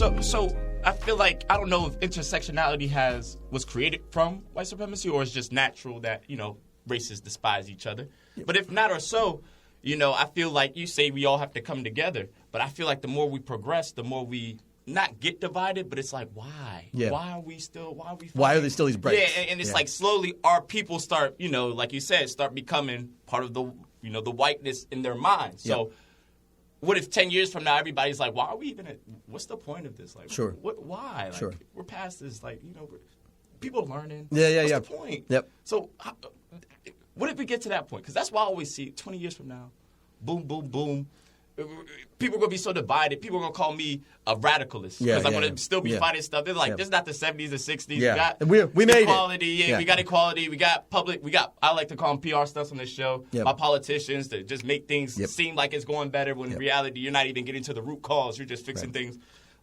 So I feel like I don't know if intersectionality was created from white supremacy or it's just natural that races despise each other. But if not or so, I feel like you say we all have to come together. But I feel like the more we progress, the more we not get divided, but it's like, why? Yeah. Why are we Why are there still these breaks? Yeah, and it's like slowly our people start, like you said, start becoming part of the, the whiteness in their minds. So what if 10 years from now everybody's like, why are we even what's the point of this? Like, sure. Why? Like, sure. We're past this, like, people are learning. What's the point? Yep. So what if we get to that point? Because that's why I always see 20 years from now, boom, boom, boom. People are going to be so divided. People are going to call me a radicalist because I'm going to still be fighting stuff. They're like, this is not the 70s or 60s. Yeah. We made equality. We got equality. We got public. I like to call them PR stuff on this show. My politicians to just make things seem like it's going better when in reality you're not even getting to the root cause. You're just fixing things.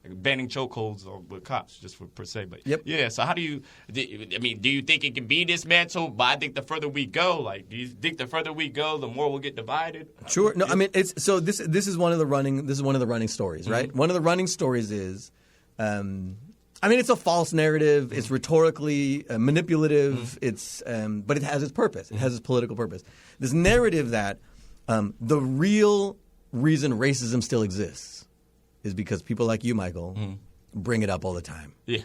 Banning chokeholds with cops, just per se. But so how do you think it can be dismantled? But I think the further we go, do you think the further we go, the more we'll get divided? Sure. No, I mean this is one of the running stories, right? One of the running stories is it's a false narrative. It's rhetorically manipulative. It's but it has its purpose. It has its political purpose. This narrative that the real reason racism still exists is because people like you, Michael, bring it up all the time. Yeah.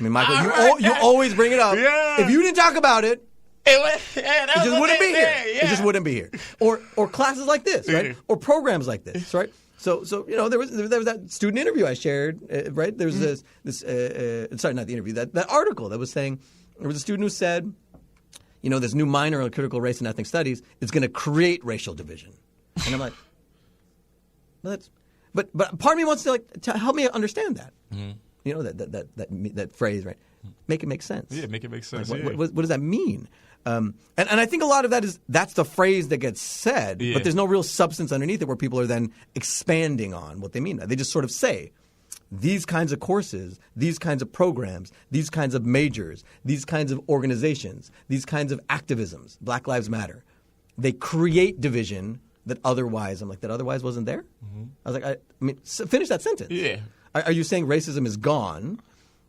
Michael, you always bring it up. Yeah. If you didn't talk about it, it just wouldn't be here. Yeah. It just wouldn't be here. Or classes like this, right? Or programs like this, right? So there was that student interview I shared, right? There's sorry, not the interview, that article that was saying there was a student who said, this new minor in critical race and ethnic studies is going to create racial division. And I'm like, but part of me wants to help me understand that. That phrase, right? Make it make sense. Yeah, make it make sense. What does that mean? And I think a lot of that's the phrase that gets said, but there's no real substance underneath it where people are then expanding on what they mean. They just sort of say these kinds of courses, these kinds of programs, these kinds of majors, these kinds of organizations, these kinds of activisms, Black Lives Matter, they create division that otherwise wasn't there? Mm-hmm. I was like, finish that sentence. Yeah. Are you saying racism is gone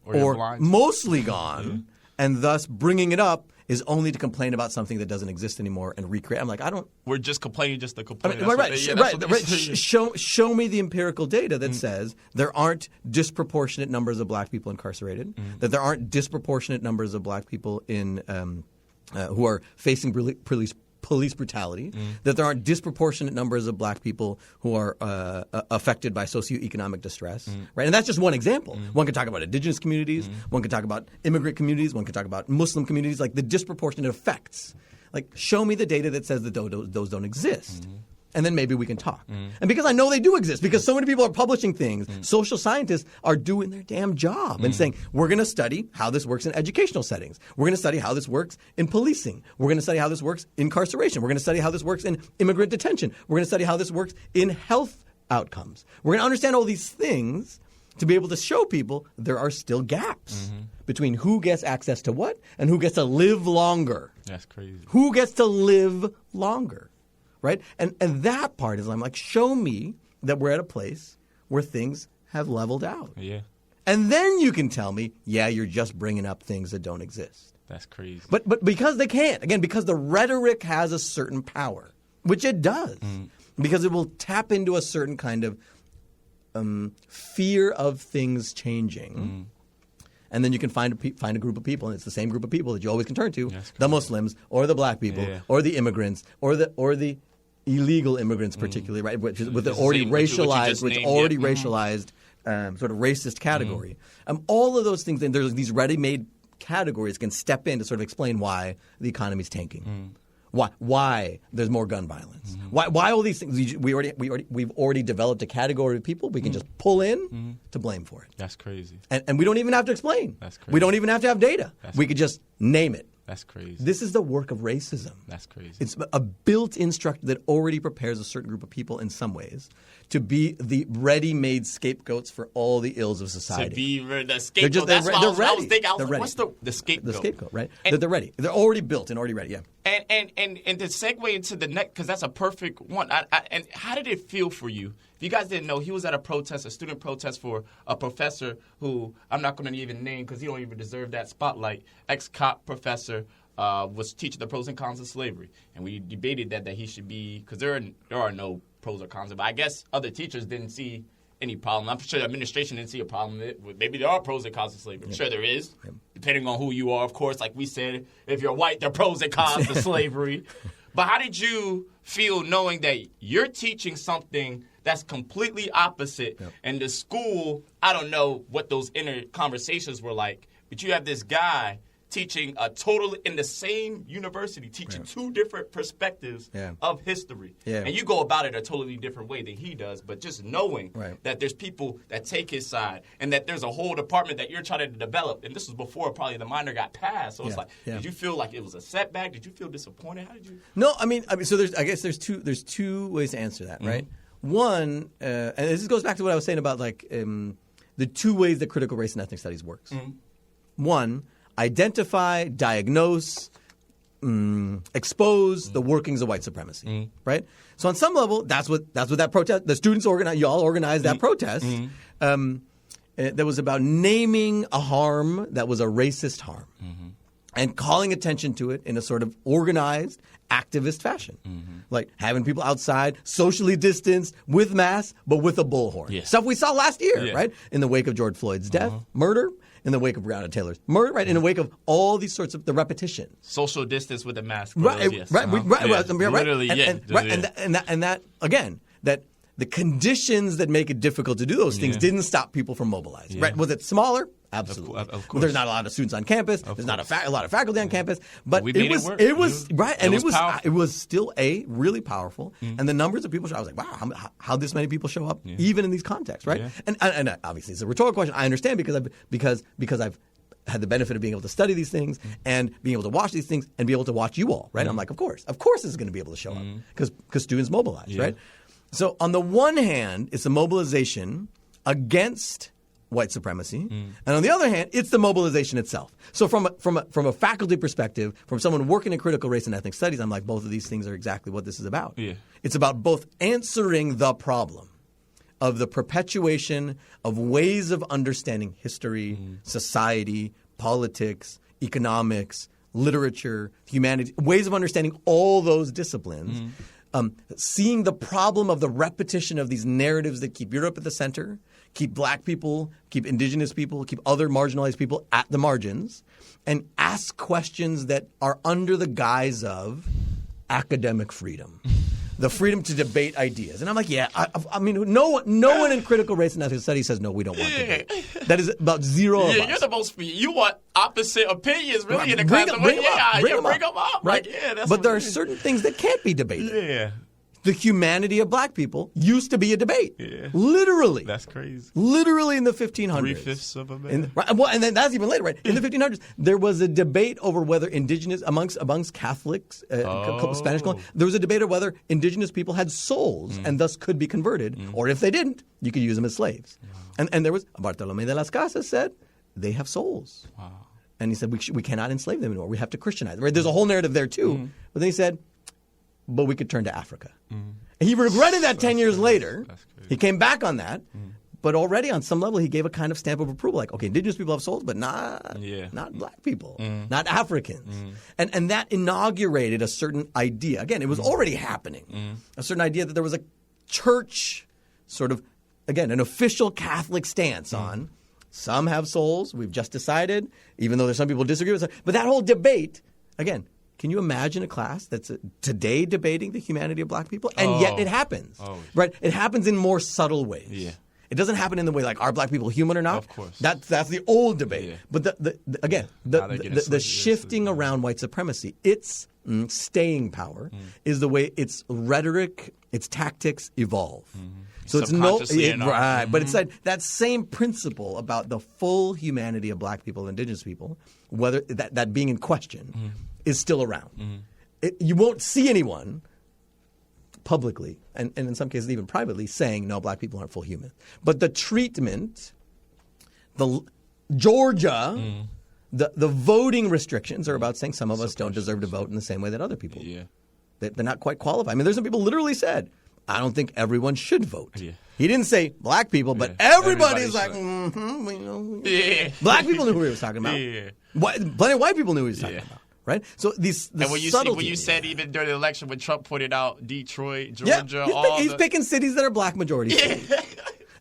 or mostly gone, and thus bringing it up is only to complain about something that doesn't exist anymore and recreate? I'm like, We're just complaining just to complain. Right. Show me the empirical data that says there aren't disproportionate numbers of Black people incarcerated, that there aren't disproportionate numbers of Black people in who are facing police brutality, that there aren't disproportionate numbers of Black people who are affected by socioeconomic distress, right? And that's just one example. One could talk about indigenous communities. One could talk about immigrant communities. One could talk about Muslim communities, like the disproportionate effects. Like, show me the data that says that those don't exist. And then maybe we can talk. And because I know they do exist, because so many people are publishing things, social scientists are doing their damn job and saying, we're going to study how this works in educational settings. We're going to study how this works in policing. We're going to study how this works in incarceration. We're going to study how this works in immigrant detention. We're going to study how this works in health outcomes. We're going to understand all these things to be able to show people there are still gaps between who gets access to what and who gets to live longer. That's crazy. Who gets to live longer? Right? And that part is, I'm like, show me that we're at a place where things have leveled out. Yeah. And then you can tell me, you're just bringing up things that don't exist. That's crazy. But because they can't, again, because the rhetoric has a certain power, which it does, because it will tap into a certain kind of fear of things changing. And then you can find a group of people, and it's the same group of people that you always can turn to, the Muslims or the Black people or the immigrants or the illegal immigrants, particularly, right, with the already racialized, sort of racist category. All of those things, and there's these ready-made categories can step in to sort of explain why the economy's tanking. Why there's more gun violence? Why all these things? We've already developed a category of people we can just pull in to blame for it. That's crazy. And we don't even have to explain. That's crazy. We don't even have to have data. We could just name it. That's crazy. This is the work of racism. That's crazy. It's a built-in structure that already prepares a certain group of people in some ways to be the ready-made scapegoats for all the ills of society. To be the scapegoat. That's what I was thinking. What's the scapegoat? The scapegoat, right? They're ready. They're already built and already ready, yeah. And to segue into the next, because that's a perfect one. And how did it feel for you? If you guys didn't know, he was at a student protest for a professor who I'm not going to even name because he don't even deserve that spotlight. Ex-cop professor was teaching the pros and cons of slavery, and we debated that he should be, because there are no pros or cons, but I guess other teachers didn't see any problem. I'm sure the administration didn't see a problem with it. Maybe there are pros and cons of slavery. I'm sure there is, depending on who you are. Of course, like we said, if you're white, there are pros and cons to slavery. But how did you feel knowing that you're teaching something that's completely opposite, and the school, I don't know what those inner conversations were like, but you have this guy teaching in the same university, teaching two different perspectives of history. Yeah. And you go about it a totally different way than he does, but just knowing that there's people that take his side and that there's a whole department that you're trying to develop, and this was before probably the minor got passed. So it's like, did you feel like it was a setback? Did you feel disappointed? How did you? No, I mean, so there's two ways to answer that, right? One, and this goes back to what I was saying about like the two ways that critical race and ethnic studies works. One, identify, diagnose, expose the workings of white supremacy, right? So on some level, that's what that protest, the students organized, y'all organized that protest. That was about naming a harm that was a racist harm and calling attention to it in a sort of organized, activist fashion. Like having people outside, socially distanced, with masks, but with a bullhorn. Stuff we saw last year, right? In the wake of George Floyd's death, murder, in the wake of Breonna Taylor's murder, right? In the wake of all these sorts of the repetition. Social distance with a mask. Literally, and that, again, that the conditions that make it difficult to do those things didn't stop people from mobilizing, right? Was it smaller? Absolutely. Of course. There's not a lot of students on campus. There's not a lot of faculty on campus. But it was still really powerful. And the numbers of people, I was like, wow, how this many people show up even in these contexts, right? And obviously it's a rhetorical question. I understand because I've had the benefit of being able to study these things and being able to watch these things and be able to watch you all, right? I'm like, of course this is going to be able to show up because students mobilize, right? So on the one hand, it's a mobilization against white supremacy, and on the other hand, it's the mobilization itself. So from a faculty perspective, from someone working in critical race and ethnic studies, I'm like, both of these things are exactly what this is about. It's about both answering the problem of the perpetuation of ways of understanding history, society, politics, economics, literature, humanity, ways of understanding all those disciplines. Seeing the problem of the repetition of these narratives that keep Europe at the center, keep black people, keep indigenous people, keep other marginalized people at the margins, and ask questions that are under the guise of academic freedom. The freedom to debate ideas. And I'm like, I mean, no one in critical race and ethnic studies says, no, we don't want debate. That is about zero of us. You're the most, you want opposite opinions really in the class. Bring them up. Right. But there are certain things that can't be debated. Yeah. The humanity of black people used to be a debate. Yeah. Literally. That's crazy. Literally in the 1500s. 3/5 of a man. And then that's even later, right? In the 1500s, there was a debate over whether indigenous, amongst Catholics, Spanish colonists, there was a debate over whether indigenous people had souls and thus could be converted, or if they didn't, you could use them as slaves. And there was, Bartolomé de las Casas said, they have souls. Wow. And he said, we cannot enslave them anymore. We have to Christianize them. Right? There's a whole narrative there, too. But then he said, but we could turn to Africa. And he regretted that 10 years later. He came back on that. But already on some level, he gave a kind of stamp of approval. Like, okay, indigenous people have souls, but not black people, not Africans. And that inaugurated a certain idea. Again, it was already happening. A certain idea that there was a church sort of, again, an official Catholic stance on some have souls. We've just decided, even though there's some people who disagree with us. But that whole debate, again, can you imagine a class that's today debating the humanity of black people? And yet it happens, right? It happens in more subtle ways. Yeah. It doesn't happen in the way like, are black people human or not? Of course. That's the old debate. Yeah. But the shifting around white supremacy, its staying power is the way its rhetoric, its tactics evolve. So it's but it's like that same principle about the full humanity of black people and indigenous people, whether that being in question, is still around. You won't see anyone publicly, and in some cases even privately, saying, no, black people aren't full human. But the treatment, Georgia The voting restrictions are about saying some of us don't deserve to vote in the same way that other people. Yeah. They're not quite qualified. I mean, there's some people literally said, I don't think everyone should vote. Yeah. He didn't say black people, but everybody's like, we know. Yeah. Black people knew who he was talking about. Yeah. Plenty of white people knew who he was talking about. Right? So and when you said even during the election when Trump pointed out Detroit, Georgia, he's picking cities that are black majority cities.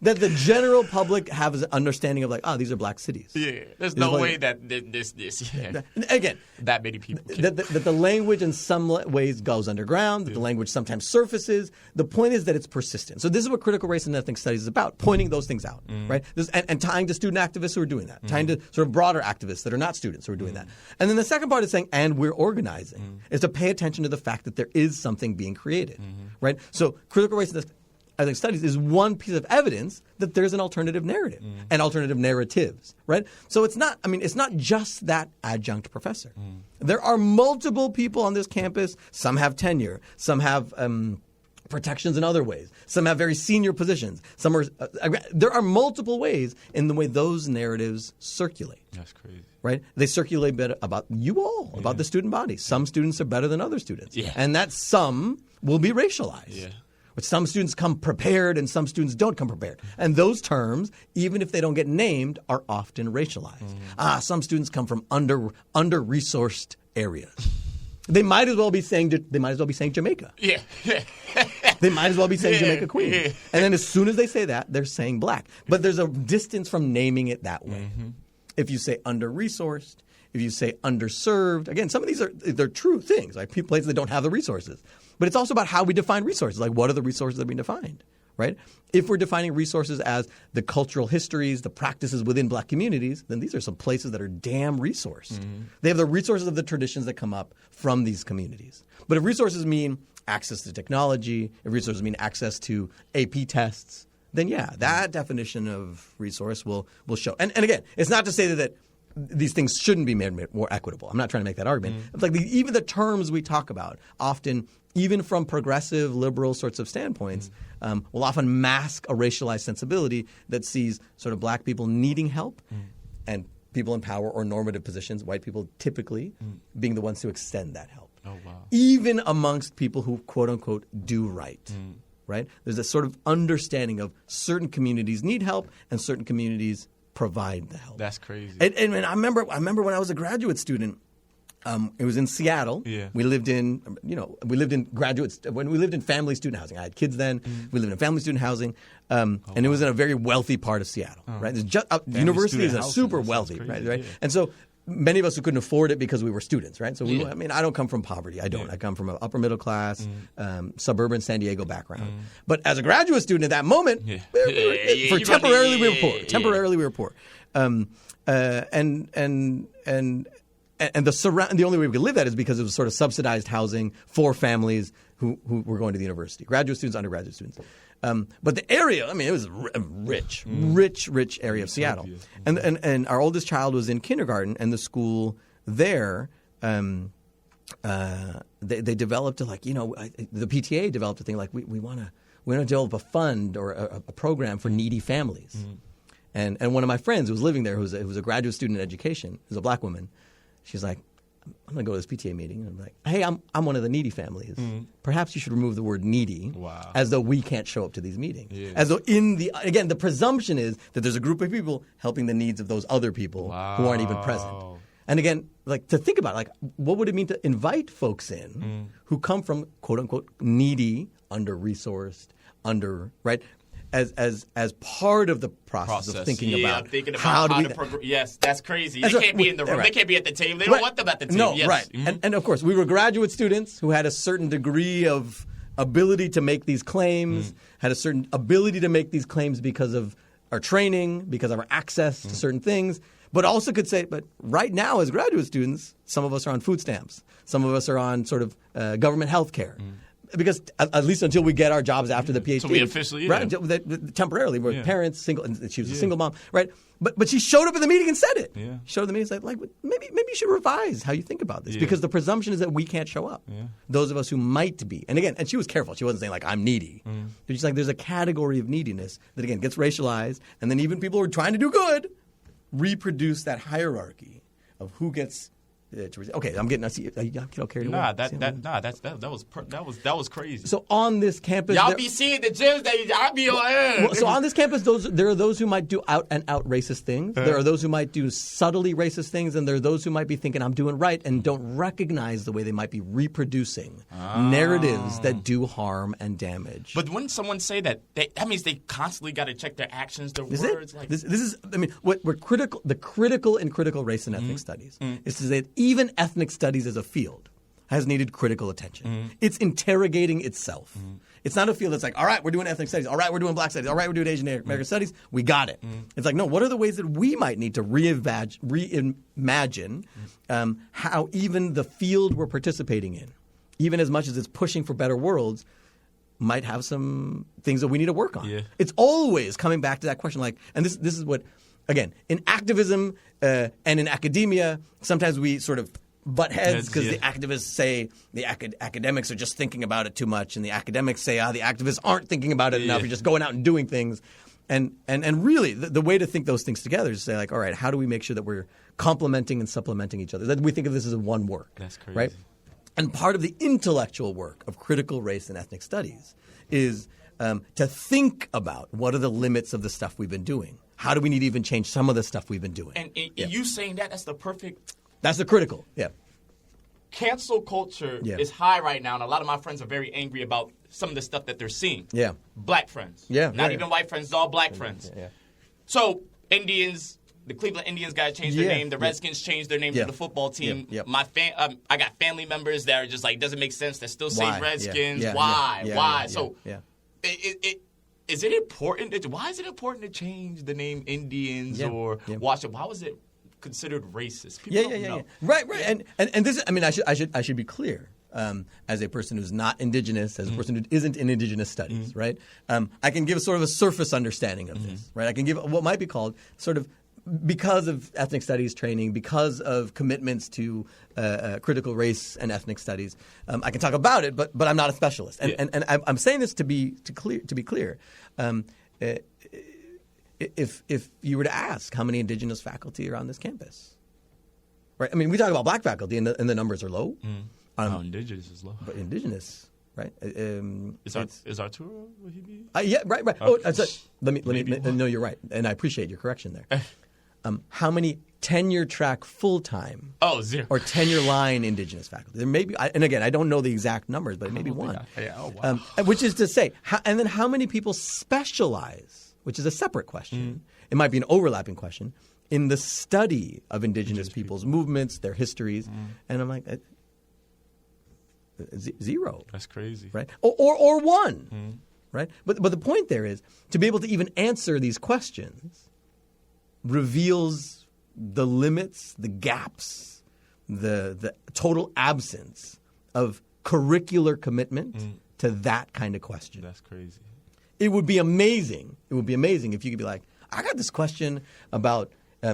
That the general public has an understanding of like, these are black cities. Yeah, there's no way that this. Yeah. Again, that many people. That the language in some ways goes underground. That the language sometimes surfaces. The point is that it's persistent. So this is what critical race and ethnic studies is about: pointing those things out, right? And tying to student activists who are doing that, tying to sort of broader activists that are not students who are doing that. And then the second part is saying, and we're organizing, is to pay attention to the fact that there is something being created, right? So critical race and ethnic studies is one piece of evidence that there's an alternative narrative and alternative narratives, right? So it's not just that adjunct professor. There are multiple people on this campus. Some have tenure. Some have protections in other ways. Some have very senior positions. Some are. There are multiple ways in the way those narratives circulate. That's crazy. Right? They circulate better about you all, about the student body. Some students are better than other students. Yeah. And that some will be racialized. Yeah. But some students come prepared and some students don't come prepared. And those terms, even if they don't get named, are often racialized. Some students come from under-resourced areas. They might as well be saying Jamaica. Yeah. They might as well be saying Jamaica Queen. Yeah. And then as soon as they say that, they're saying black. But there's a distance from naming it that way. If you say under-resourced, if you say underserved, again, some of these they're true things, like places that don't have the resources. But it's also about how we define resources. Like, what are the resources that are being defined, right? If we're defining resources as the cultural histories, the practices within black communities, then these are some places that are damn resourced. They have the resources of the traditions that come up from these communities. But if resources mean access to technology, if resources mean access to AP tests, then that definition of resource will show. And again, it's not to say that these things shouldn't be made more equitable. I'm not trying to make that argument. It's like even the terms we talk about often, even from progressive, liberal sorts of standpoints, will often mask a racialized sensibility that sees sort of black people needing help and people in power or normative positions, white people typically, being the ones who extend that help. Oh, wow. Even amongst people who, quote unquote, do right. Right? There's a sort of understanding of certain communities need help and certain communities provide the help. That's crazy. And I remember when I was a graduate student. It was in Seattle. Yeah. We lived in family student housing. I had kids then. We lived in family student housing, and it was in a very wealthy part of Seattle. Right, the university is super wealthy, crazy, right? Yeah. And so many of us who couldn't afford it because we were students, right? So I don't come from poverty. I don't. I come from an upper middle class, suburban San Diego background. But as a graduate student at that moment, temporarily we were poor. Temporarily we were poor, and the only way we could live that is because it was sort of subsidized housing for families who were going to the university, graduate students, undergraduate students. But the area, it was a rich area of Seattle. And our oldest child was in kindergarten, and the school there, they developed the PTA developed a thing like we want to develop a fund or a program for needy families. And one of my friends who was living there, who was a graduate student in education, who's a black woman, she's like, I'm going to go to this PTA meeting. And I'm like, hey, I'm one of the needy families. Perhaps you should remove the word needy. Wow. As though we can't show up to these meetings. Yeah. As though again, the presumption is that there's a group of people helping the needs of those other people who aren't even present. And again, like to think about it, like what would it mean to invite folks in who come from quote unquote needy, under-resourced, right? As part of the process of thinking about how to yes, that's crazy. They can't be in the room. They can't be at the table. They don't want them at the table. No, yes. right. And of course, we were graduate students who had a certain degree of ability to make these claims, had a certain ability to make these claims because of our training, because of our access to certain things, but also could say, but right now as graduate students, some of us are on food stamps. Some of us are on sort of government health care. Because at least until we get our jobs after the PhD, so we officially, right? Temporarily, we're parents, single, and she was a single mom, right? But she showed up at the meeting and said it. Yeah. She showed up at the meeting and said, like, maybe you should revise how you think about this, because the presumption is that we can't show up. Yeah. Those of us who might be, and again, and she was careful. She wasn't saying like I'm needy. But she's like, there's a category of neediness that again gets racialized, and then even people who are trying to do good reproduce that hierarchy of who gets okay, I'm getting. I see. I get all carried away. That was crazy. So on this campus, y'all be seeing the gyms that y'all be on. So on this campus, there are those who might do out and out racist things. There are those who might do subtly racist things, and there are those who might be thinking I'm doing right and don't recognize the way they might be reproducing narratives that do harm and damage. But when someone say that means they constantly got to check their actions, their words. Like this is. I mean, what we're critical. The critical in critical race and ethnic studies is to say that even ethnic studies as a field has needed critical attention. It's interrogating itself. It's not a field that's like, all right, we're doing ethnic studies. All right, we're doing black studies. All right, we're doing Asian American studies. We got it. It's like, no, what are the ways that we might need to reimagine how even the field we're participating in, even as much as it's pushing for better worlds, might have some things that we need to work on. Yeah. It's always coming back to that question, like, and this is what, again, in activism and in academia, sometimes we sort of butt heads because the activists say the academics are just thinking about it too much, and the academics say, the activists aren't thinking about it enough. You're just going out and doing things. And really, the way to think those things together is to say, like, all right, how do we make sure that we're complementing and supplementing each other? That we think of this as one work. That's crazy. Right? And part of the intellectual work of critical race and ethnic studies is to think about what are the limits of the stuff we've been doing. How do we need to even change some of the stuff we've been doing? And you saying that's the perfect... That's the critical, Cancel culture is high right now, and a lot of my friends are very angry about some of the stuff that they're seeing. Yeah. Black friends. Yeah. Not even white friends, it's all black friends. Yeah. So Indians... The Cleveland Indians got to change their name. The Redskins changed their name to the football team. I got family members that are just like, doesn't make sense. That still say Redskins. Why? So, is it important? Why is it important to change the name Indians or Washington? Why was it considered racist? People don't know. Right. And this. I mean, I should be clear. As a person who's not indigenous, as a person who isn't in indigenous studies, right? I can give sort of a surface understanding of this, right? I can give what might be called sort of, because of ethnic studies training, because of commitments to critical race and ethnic studies, I can talk about it, but I'm not a specialist. And I'm saying this to be clear. If you were to ask how many indigenous faculty are on this campus, right? I mean, we talk about black faculty, and the numbers are low. Indigenous is low, but indigenous. Right? Is Arturo? Will he be? Yeah, right. Let me. No, you're right, and I appreciate your correction there. How many tenure track full time? Zero. Or tenure line indigenous faculty? There may be, and again, I don't know the exact numbers, but it may be one. Wow. Which is to say, and then how many people specialize? Which is a separate question. It might be an overlapping question in the study of indigenous people's movements, their histories, and I'm like. Zero. That's crazy. Right? Or one. Right? But the point there is to be able to even answer these questions reveals the limits, the gaps, the total absence of curricular commitment to that kind of question. That's crazy. It would be amazing. It would be amazing if you could be like, I got this question about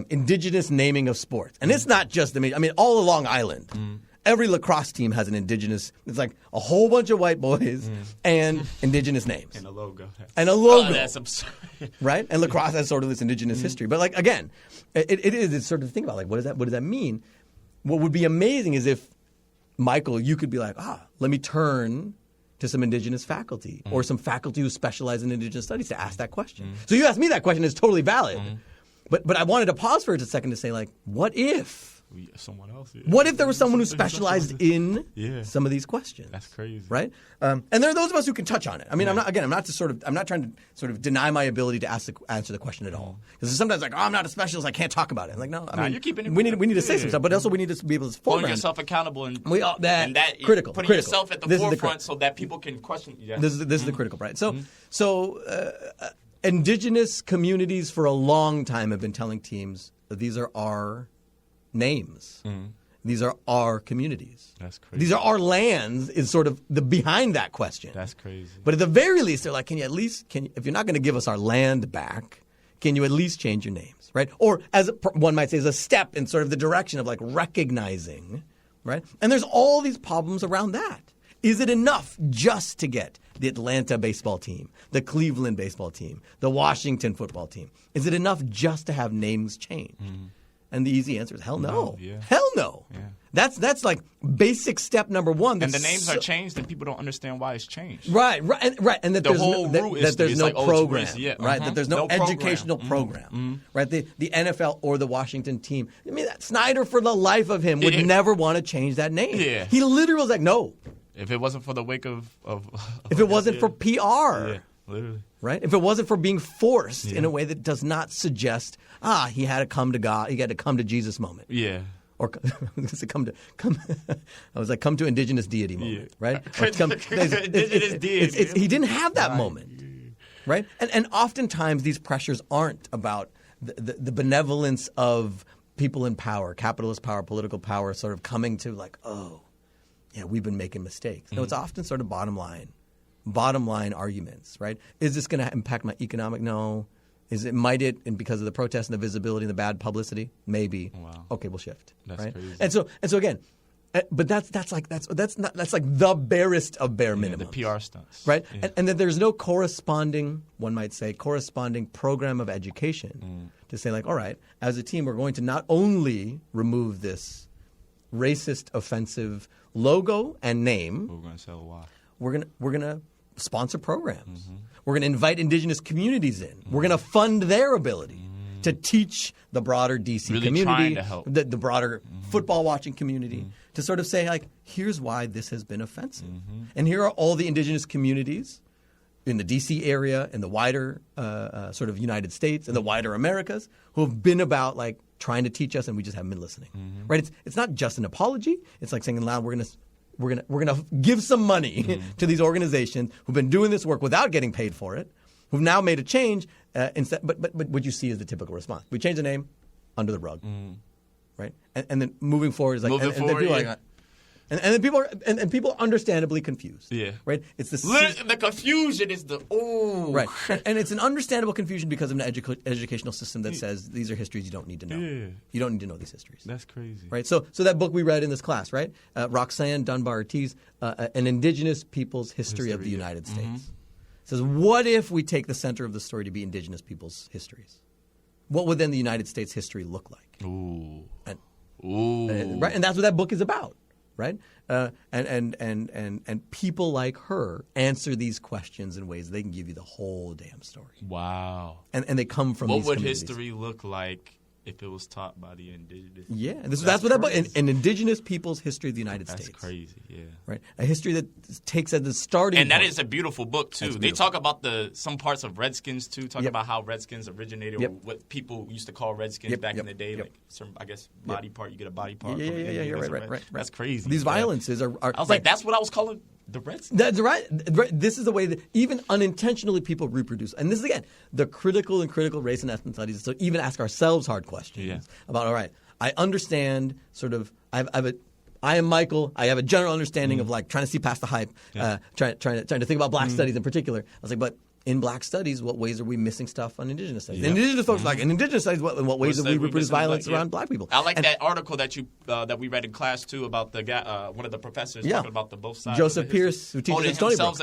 indigenous naming of sports. And it's not just all along Island. Every lacrosse team has an indigenous. It's like a whole bunch of white boys and indigenous names and a logo. Oh, that's absurd, right? And lacrosse has sort of this indigenous history. But like again, it's sort of think about like what does that mean? What would be amazing is if Michael, you could be like, let me turn to some indigenous faculty or some faculty who specialize in indigenous studies to ask that question. So you asked me that question is totally valid, but I wanted to pause for a second to say like, what if? Someone else. Yeah. What if there was someone who specialized in some of these questions? That's crazy, right? And there are those of us who can touch on it. I mean, I'm not trying to sort of deny my ability to answer the question at all. Because sometimes like, I'm not a specialist, I can't talk about it. I'm like, no, you're keeping it. We need to say some stuff, but also we need to be able to hold yourself accountable and critical, putting yourself at the forefront so that people can question. Yeah. This is the critical, right? So indigenous communities for a long time have been telling teams that these are our names. These are our communities. That's crazy. These are our lands is sort of the behind that question. That's crazy. But at the very least, they're like, can you, if you're not going to give us our land back, can you at least change your names, right? Or as one might say, as a step in sort of the direction of like recognizing, right? And there's all these problems around that. Is it enough just to get the Atlanta baseball team, the Cleveland baseball team, the Washington football team? Is it enough just to have names change? And the easy answer is hell no. No, yeah. Hell no. Yeah. That's like basic step number one. And the names are changed, and people don't understand why it's changed. Right, and that The there's whole no, root that is there's no like, oh, program, it's yeah, right? That there's no educational program. program, right? The NFL or the Washington team. I mean, that Snyder, for the life of him, would never want to change that name. Yeah. He literally was like, no. If it wasn't for the wake of if it wasn't for PR, yeah, literally. right? If it wasn't for being forced in a way that does not suggest, he had to come to God, he had to come to Jesus moment. Yeah. Or come to indigenous deity moment, right? Indigenous deity. He didn't have that moment, right? And oftentimes these pressures aren't about the benevolence of people in power, capitalist power, political power, sort of coming to like, oh, yeah, we've been making mistakes. No, it's often sort of bottom line arguments, right? Is this going to impact my economic? No. Might it, and because of the protests and the visibility and the bad publicity? Maybe. Wow. Okay, we'll shift. That's right? crazy. And so again, but that's like the barest of bare minimum. The PR stunts. Right? Yeah. And that there's no corresponding program of education to say like, all right, as a team, we're going to not only remove this racist, offensive logo and name. We're going to sell why. We're gonna sponsor programs. We're going to invite indigenous communities in. We're going to fund their ability to teach the broader DC really community, trying to help. the broader football watching community, to sort of say like, here's why this has been offensive, and here are all the indigenous communities in the DC area, in the wider sort of United States, and the wider Americas, who have been about like trying to teach us, and we just haven't been listening. Right? It's not just an apology. It's like saying loud, we're gonna give some money to these organizations who've been doing this work without getting paid for it, who've now made a change. Instead, but what you see is the typical response. We change the name, under the rug, right? And then moving forward is like, and then people are understandably confused. Yeah. Right? It's the confusion is right. And it's an understandable confusion because of an educational system that says these are histories you don't need to know. Yeah. You don't need to know these histories. That's crazy. Right? So that book we read in this class, right? Roxanne Dunbar Ortiz, An Indigenous People's History of the United States. Says, what if we take the center of the story to be indigenous people's histories? What would then the United States history look like? Ooh. Right? And that's what that book is about. Right? And people like her answer these questions in ways they can give you the whole damn story. Wow. And they come from these communities. History look like if it was taught by the indigenous? Yeah. That's what that book, an indigenous people's history of the United States. That's crazy, yeah. Right? A history that takes as the starting point. And that is a beautiful book, too. They talk about some parts of Redskins, too, talking about how Redskins originated, or what people used to call Redskins back in the day, like certain, I guess, body part, you get a body part. Yeah, you're right. That's crazy. These violences are I was like, that's what I was calling the Redskins. That's right. This is the way that even unintentionally people reproduce. And this is, again, the critical race and ethnic studies. So even ask ourselves hard questions about, all right, I understand sort of, I am Michael. I have a general understanding of like trying to see past the hype, trying to think about black studies in particular. I was like, but in black studies, what ways are we missing stuff on indigenous studies? And indigenous folks like in indigenous studies, what ways do we reproduce violence around black people? I like that article that we read in class too about the guy, one of the professors talking about the both sides. Joseph Pierce, who teaches at Stony Brook.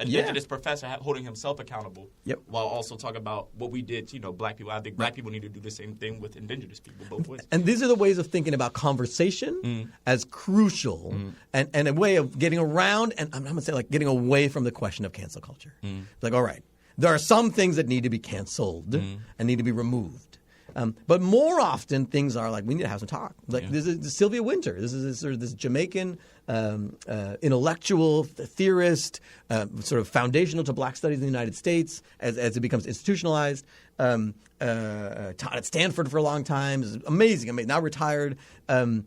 Indigenous professor holding himself accountable, while also talking about what we did. Black people. I think black people need to do the same thing with indigenous people both ways. And these are the ways of thinking about conversation as crucial and a way of getting around. And I'm going to say like getting away from the question of cancel culture. Like, all right. There are some things that need to be canceled and need to be removed. But more often, things are like, we need to have some talk. Like this is Sylvia Wynter. This is sort of this Jamaican intellectual theorist, sort of foundational to black studies in the United States as it becomes institutionalized. Taught at Stanford for a long time. Is amazing. Now retired. And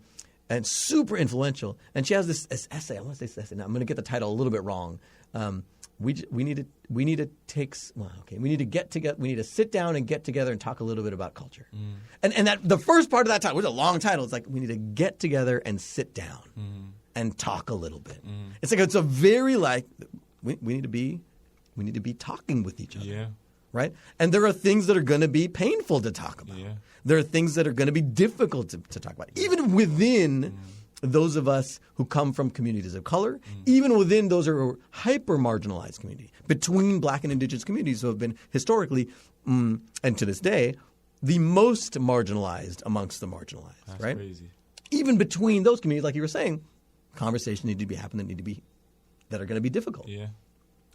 super influential. And she has this essay. I want to say this essay. Now I'm going to get the title a little bit wrong. We need to get together. We need to sit down and get together and talk a little bit about culture. And that the first part of that title, which is a long title, it's like we need to get together and sit down and talk a little bit. It's like it's a very like we need to be talking with each other. Yeah. Right? And there are things that are going to be painful to talk about. Yeah. There are things that are going to be difficult to talk about, even within. Those of us who come from communities of color, even within those who are hyper-marginalized communities, between black and indigenous communities who have been historically, and to this day, the most marginalized amongst the marginalized. That's right? Crazy. Even between those communities, like you were saying, conversations need to be happening that are going to be difficult. Yeah.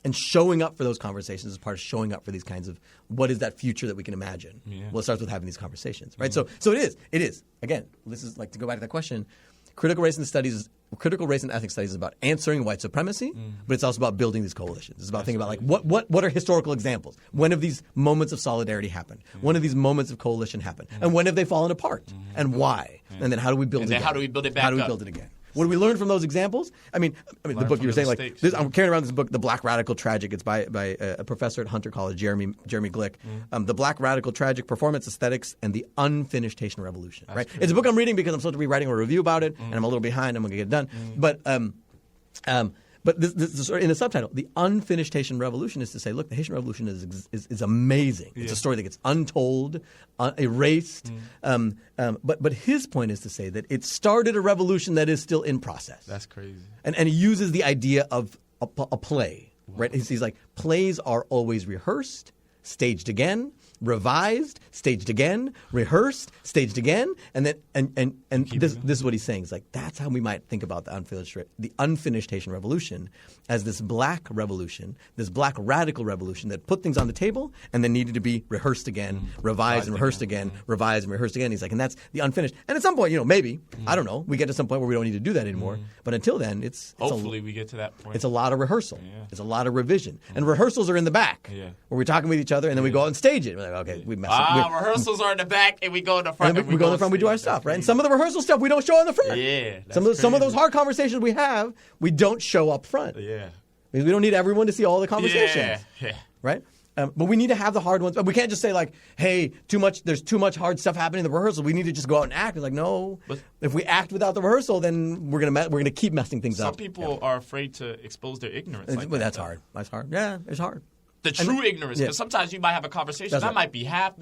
And showing up for those conversations is part of showing up for these kinds of what is that future that we can imagine. Yeah. Well, it starts with having these conversations, right? So it is. Again, this is like to go back to that question. Critical race and ethnic studies is about answering white supremacy, but it's also about building these coalitions. It's about thinking about like what are historical examples? When have these moments of solidarity happened? When have these moments of coalition happened? And when have they fallen apart? And why? And then how do we build it again? How do we build it back up? How do we build it again? What do we learn from those examples? I mean, the book you were saying, like, I'm carrying around this book, The Black Radical Tragic. It's by a professor at Hunter College, Jeremy Glick. The Black Radical Tragic: Performance Aesthetics and the Unfinished Haitian Revolution. Right? It's a book I'm reading because I'm supposed to be writing a review about it, and I'm a little behind. I'm going to get it done. But this in the subtitle, the unfinished Haitian Revolution, is to say, look, the Haitian Revolution is amazing. It's a story that gets untold, erased. But his point is to say that it started a revolution that is still in process. That's crazy. And he uses the idea of a play, right? He's like, plays are always rehearsed, staged again, revised, staged again, rehearsed, staged again, and then and this is what he's saying. It's like that's how we might think about the unfinished Haitian Revolution as this black revolution, this black radical revolution that put things on the table and then needed to be rehearsed again, revised and rehearsed again, revised and rehearsed again. He's like, and that's the unfinished. And at some point, maybe I don't know, we get to some point where we don't need to do that anymore. But until then, it's hopefully we get to that point. It's a lot of rehearsal. Yeah. It's a lot of revision, and rehearsals are in the back where we're talking with each other, and then we go out and stage it. We're like, okay, we messed up. Rehearsals are in the back, and we go in the front. And we go in the front. We do our stuff, right? And some of the rehearsal stuff we don't show in the front. Yeah, some of those hard conversations we have, we don't show up front. Yeah, because we don't need everyone to see all the conversations. Yeah. Right. But we need to have the hard ones. But we can't just say like, "Hey, there's too much hard stuff happening in the rehearsal. We need to just go out and act." It's like, no. But if we act without the rehearsal, then we're gonna keep messing things up. Some people are afraid to expose their ignorance. Well, that's hard. That's hard. Yeah, it's hard. The true ignorance, because sometimes you might have a conversation that might be half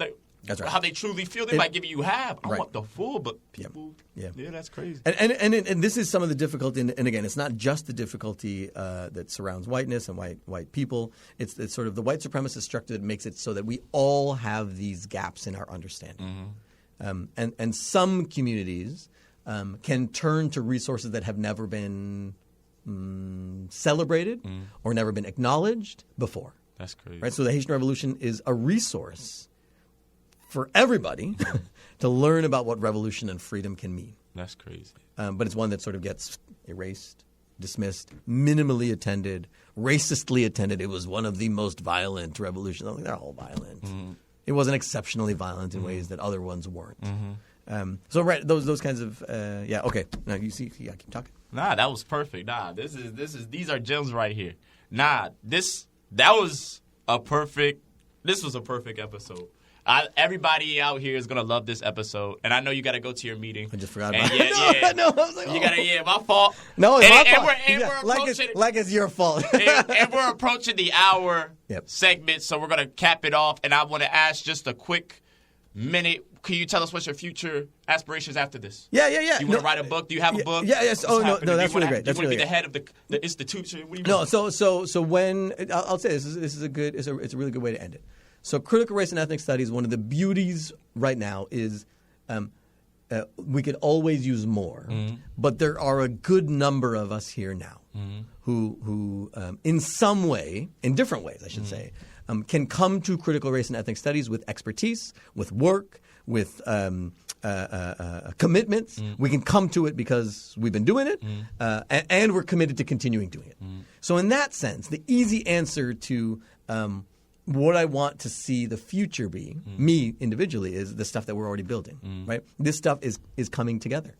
how they truly feel. They might give you half. I want the full, but people, that's crazy. And this is some of the difficulty. And again, it's not just the difficulty that surrounds whiteness and white people. It's sort of the white supremacist structure that makes it so that we all have these gaps in our understanding. And some communities can turn to resources that have never been celebrated or never been acknowledged before. That's crazy. Right? So the Haitian Revolution is a resource for everybody to learn about what revolution and freedom can mean. That's crazy. But it's one that sort of gets erased, dismissed, minimally attended, racistly attended. It was one of the most violent revolutions. I think they're all violent. It wasn't exceptionally violent in ways that other ones weren't. So those kinds of okay. Now you see, keep talking. Nah, that was perfect. Nah, these are gems right here. Nah, this was a perfect episode. Everybody out here is gonna love this episode, and I know you got to go to your meeting. I just forgot about it. No, I was like, you gotta. My fault. No, it's my fault. We're approaching, like it's your fault. and we're approaching the hour segment, so we're gonna cap it off. And I want to ask just a quick minute. Can you tell us what's your future aspirations after this? Yeah. You want to write a book? Do you have a book? Yes. No, that's really great. Do you want to be the head of the institution? What do you no, so when I'll say this is it's a really good way to end it. So critical race and ethnic studies, one of the beauties right now is we could always use more, but there are a good number of us here now who in some way, in different ways I should say, can come to critical race and ethnic studies with expertise, with work, with commitments. We can come to it because we've been doing it, and we're committed to continuing doing it. So in that sense, the easy answer to what I want to see the future be, me individually, is the stuff that we're already building. Right? This stuff is coming together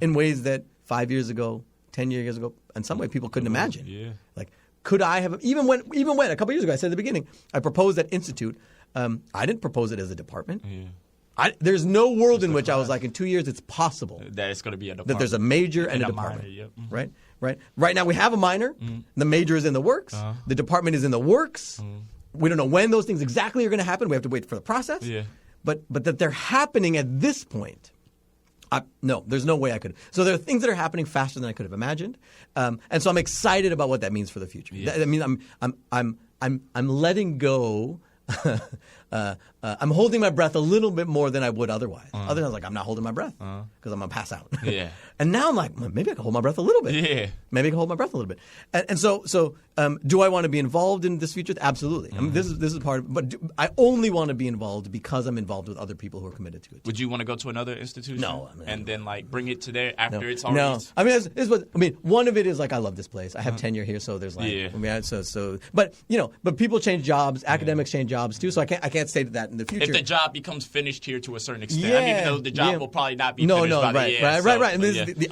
in ways that 5 years ago, 10 years ago, in some way people couldn't imagine. Yeah. Like, could I have even when a couple years ago I said at the beginning I proposed that institute. I didn't propose it as a department. Yeah. There's no world in which I was like, in 2 years it's possible that it's going to be a department. That there's a major and a department. Minor, Right. Right now we have a minor. The major is in the works. The department is in the works. We don't know when those things exactly are going to happen. We have to wait for the process. Yeah. But that they're happening at this point. No, there's no way I could. So there are things that are happening faster than I could have imagined, and so I'm excited about what that means for the future. Yeah. That means I'm letting go I'm holding my breath a little bit more than I would otherwise. Otherwise, I was like, I'm not holding my breath because I'm going to pass out. Yeah. And now I'm like, maybe I can hold my breath a little bit. Yeah. Maybe I can hold my breath a little bit. And so do I want to be involved in this future? Absolutely. I mean, this is part of it. But I only want to be involved because I'm involved with other people who are committed to it. Would you want to go to another institution? No. And then like bring it to there after it's already... No. I mean, one of it is like, I love this place. I have tenure here, so there's like... Yeah. I mean, but people change jobs. Academics change jobs too, so I can't say that in the future. If the job becomes finished here to a certain extent, I mean, even though the job will probably not be finished by the year. Right. And this is the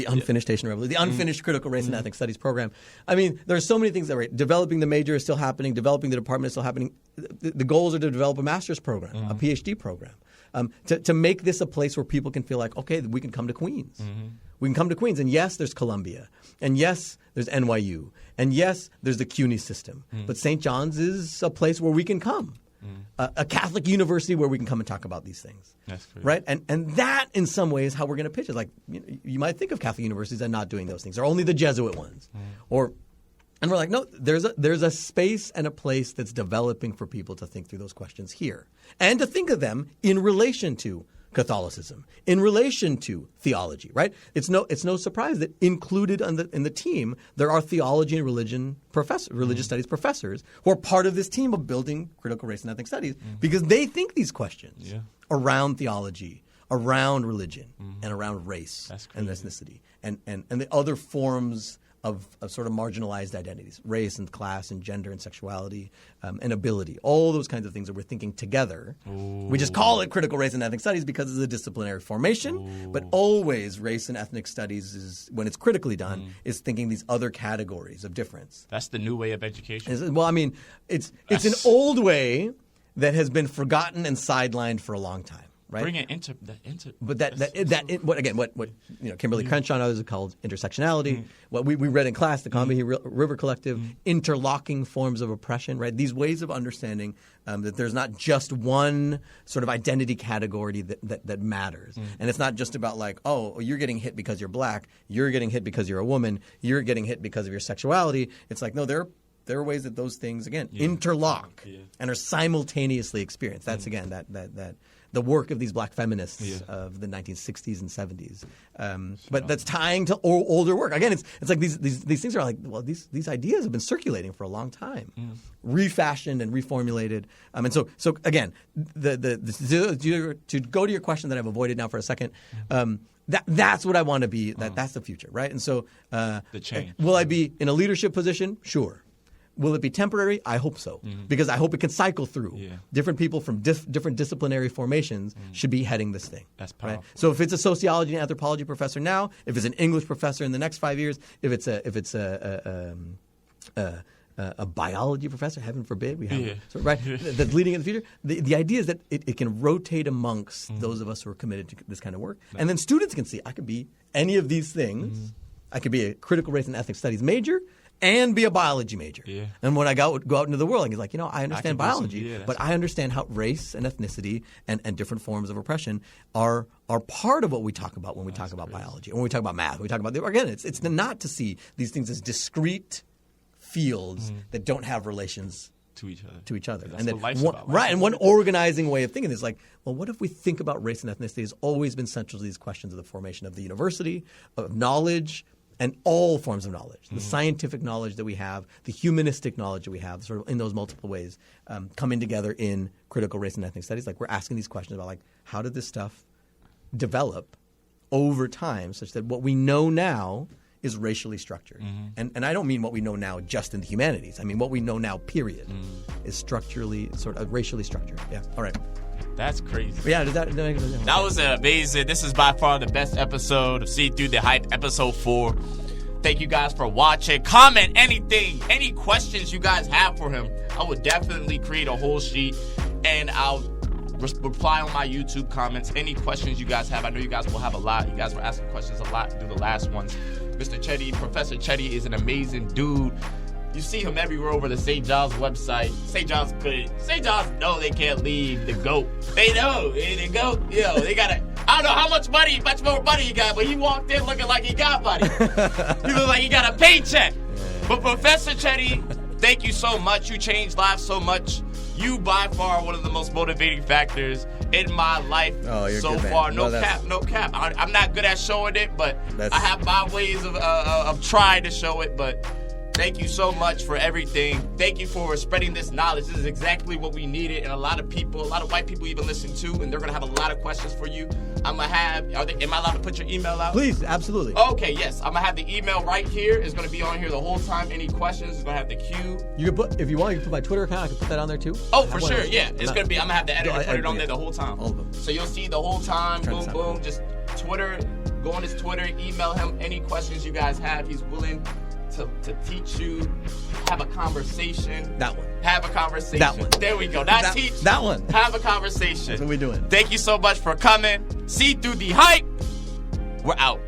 unfinished Haitian Revolution, the unfinished critical race and ethnic studies program. I mean, there are so many things that are developing the major is still happening, developing the department is still happening. The goals are to develop a master's program, a PhD program, to make this a place where people can feel like, okay, we can come to Queens. We can come to Queens, and yes, there's Columbia, and yes, there's NYU, and yes, there's the CUNY system. But St. John's is a place where we can come. A Catholic university where we can come and talk about these things. That's great. Right? And that, in some ways, is how we're going to pitch it. Like, you might think of Catholic universities as not doing those things, or only the Jesuit ones. And we're like, no, there's a space and a place that's developing for people to think through those questions here. And to think of them in relation to Catholicism, in relation to theology, right? It's no surprise that included in the team there are theology and religious studies professors who are part of this team of building critical race and ethnic studies because they think these questions around theology, around religion, and around race and ethnicity, and the other forms of sort of marginalized identities, race and class and gender and sexuality and ability, all those kinds of things that we're thinking together. Ooh. We just call it critical race and ethnic studies because it's a disciplinary formation, but always race and ethnic studies is, when it's critically done, is thinking these other categories of difference. That's the new way of education. Well, I mean, it's an old way that has been forgotten and sidelined for a long time. Right? Bring it into but what Kimberly Crenshaw and others have called intersectionality. What we read in class, the Combahee River Collective, interlocking forms of oppression. Right, these ways of understanding that there's not just one sort of identity category that matters, and it's not just about like, oh, you're getting hit because you're black, you're getting hit because you're a woman, you're getting hit because of your sexuality. It's like, no, there are ways that those things again interlock and are simultaneously experienced. That's again that. The work of these black feminists of the 1960s and 70s, but that's tying to older work. Again, it's like these things are like, well, these ideas have been circulating for a long time, refashioned and reformulated. And so again, to go to your question that I've avoided now for a second. That's what I want to be. That's the future, right? And so, the change. Will I be in a leadership position? Sure. Will it be temporary? I hope so, because I hope it can cycle through. Yeah. Different people from different disciplinary formations should be heading this thing. That's powerful. Right? So if it's a sociology and anthropology professor now, if it's an English professor in the next 5 years, if it's a biology professor, heaven forbid, we have that's leading in the future. The idea is that it can rotate amongst those of us who are committed to this kind of work, and then students can see I could be any of these things. I could be a critical race and ethnic studies major and be a biology major. Yeah. And when I go out into the world, he's like, I understand biology, but I understand how race and ethnicity and different forms of oppression are part of what we talk about when we talk about biology. When we talk about math, when we talk about it's not to see these things as discrete fields that don't have relations to each other. That's what life's about. Right, and one organizing way of thinking is like, well, what if we think about race and ethnicity has always been central to these questions of the formation of the university, of knowledge, and all forms of knowledge, the scientific knowledge that we have, the humanistic knowledge that we have, sort of in those multiple ways, coming together in critical race and ethnic studies. Like we're asking these questions about like, how did this stuff develop over time such that what we know now is racially structured. And I don't mean what we know now just in the humanities. I mean what we know now, period, is structurally, sort of racially structured. Yeah, all right. That's crazy. Yeah, that was amazing. This is by far the best episode of See Through the Hype, episode 4. Thank you guys for watching. Comment anything, any questions you guys have for him. I would definitely create a whole sheet, and I'll reply on my YouTube comments. Any questions you guys have, I know you guys will have a lot. You guys were asking questions a lot through the last ones. Mr. Chetty, Professor Chetty is an amazing dude. You see him everywhere over the St. John's website. St. John's know they can't leave the GOAT. They know. The GOAT, they got to, I don't know how much more money he got, but he walked in looking like he got money. He looked like he got a paycheck. But Professor Chetty, thank you so much. You changed lives so much. You by far one of the most motivating factors in my life so far. No cap. I'm not good at showing it, but I have my ways of trying to show it. But thank you so much for everything. Thank you for spreading this knowledge. This is exactly what we needed, and a lot of white people even listen to, and they're gonna have a lot of questions for you. Am I allowed to put your email out? Please, absolutely. Okay, yes. I'm gonna have the email right here. It's gonna be on here the whole time. Any questions? It's gonna have the queue. You can put, if you want, you can put my Twitter account. I can put that on there too. Oh, for sure. Yeah, it's gonna be. I'm gonna have the editor put it on there the whole time. All of them. So you'll see the whole time. Boom, boom. Just Twitter. Go on his Twitter. Email him any questions you guys have. He's willing to teach you, have a conversation. That one. Have a conversation. That one. There we go. Not teach. That one. Have a conversation. That's what we're doing. Thank you so much for coming. See through the hype. We're out.